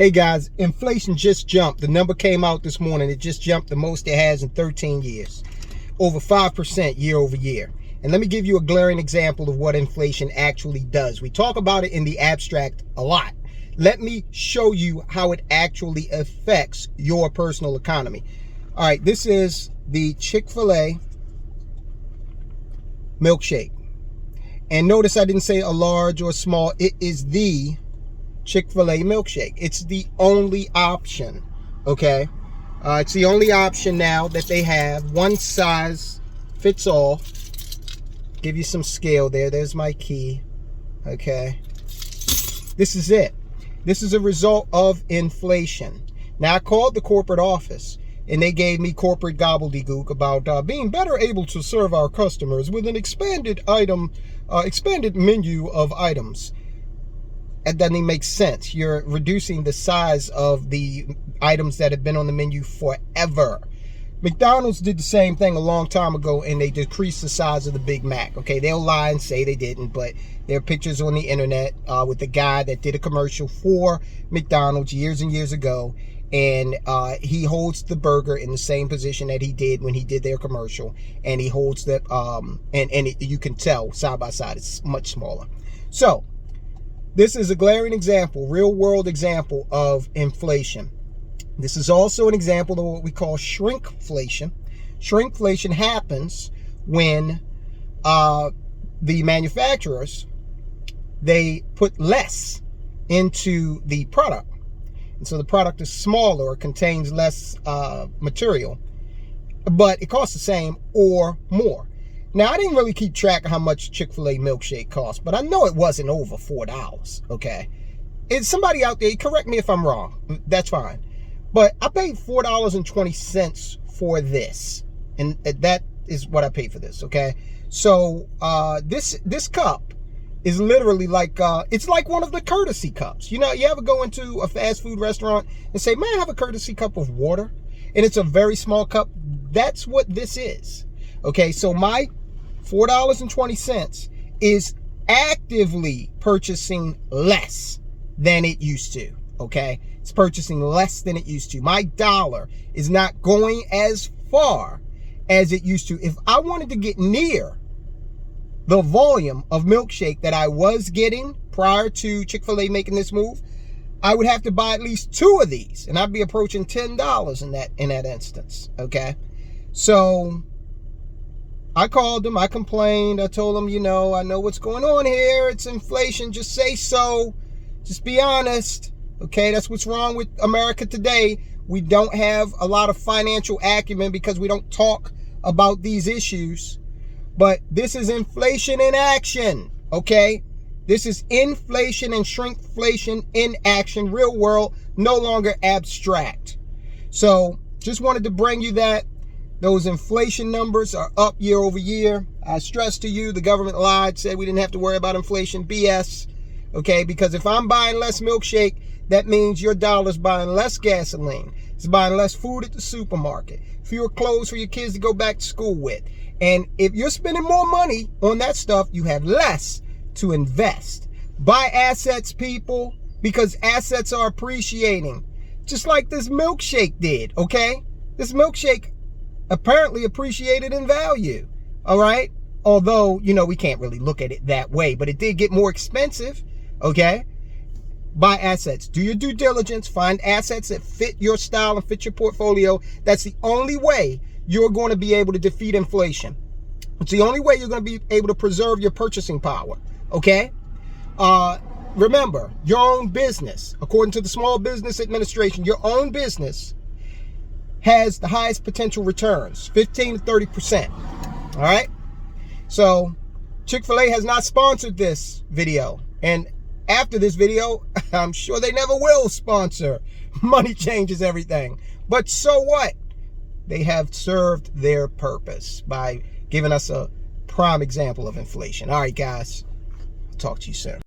Hey guys, inflation just jumped. The number came out this morning. It just jumped the most it has in 13 years. Over 5% year over year. And let me give you a glaring example of what inflation actually does. We talk about it in the abstract a lot. Let me show you how it actually affects your personal economy. All right, this is the Chick-Fil-A milkshake. And notice I didn't say a large or small. It is the Chick-fil-A milkshake. It's the only option, okay? It's the only option now that they have. One size fits all. Give you some scale there. There's my key, okay? This is it. This is a result of inflation. Now, I called the corporate office, and they gave me corporate gobbledygook about being better able to serve our customers with an expanded menu of items. That doesn't even make sense. You're reducing the size of the items that have been on the menu forever. McDonald's did the same thing a long time ago, and they decreased the size of the Big Mac. Okay, they'll lie and say they didn't, but there are pictures on the internet with the guy that did a commercial for McDonald's years and years ago, and he holds the burger in the same position that he did when he did their commercial, and he holds the you can tell side by side it's much smaller. So this is a glaring example, real world example of inflation. This is also an example of what we call shrinkflation. Shrinkflation happens when the manufacturers, they put less into the product. And so the product is smaller or contains less material, but it costs the same or more. Now, I didn't really keep track of how much Chick-fil-A milkshake cost, but I know it wasn't over $4, okay? It's somebody out there, correct me if I'm wrong, that's fine. But I paid $4.20 for this, and that is what I paid for this, okay? So this cup is literally like, it's like one of the courtesy cups. You know, you ever go into a fast food restaurant and say, "May I have a courtesy cup of water?" And it's a very small cup. That's what this is, okay? So my $4.20 is actively purchasing less than it used to, okay? It's purchasing less than it used to. My dollar is not going as far as it used to. If I wanted to get near the volume of milkshake that I was getting prior to Chick-fil-A making this move, I would have to buy at least 2 of these, and I'd be approaching $10 in that instance, okay? So I called them, I complained, I told them, you know, I know what's going on here, it's inflation, just say so, just be honest, okay? That's what's wrong with America today. We don't have a lot of financial acumen because we don't talk about these issues, but this is inflation in action, okay? This is inflation and shrinkflation in action, real world, no longer abstract. So just wanted to bring you that. Those inflation numbers are up year over year. I stress to you, the government lied, said we didn't have to worry about inflation. BS, okay? Because if I'm buying less milkshake, that means your dollar's buying less gasoline. It's buying less food at the supermarket, fewer clothes for your kids to go back to school with. And if you're spending more money on that stuff, you have less to invest. Buy assets, people, because assets are appreciating. Just like this milkshake did, okay? This milkshake apparently appreciated in value, all right? Although, you know, we can't really look at it that way, but it did get more expensive, okay? Buy assets. Do your due diligence. Find assets that fit your style and fit your portfolio. That's the only way you're going to be able to defeat inflation. It's the only way you're going to be able to preserve your purchasing power, okay? Remember, your own business, according to the Small Business Administration, your own business has the highest potential returns, 15 to 30%, all right? So Chick-fil-A has not sponsored this video, and after this video, I'm sure they never will sponsor. Money changes everything. But so what? They have served their purpose by giving us a prime example of inflation. All right, guys, I'll talk to you soon.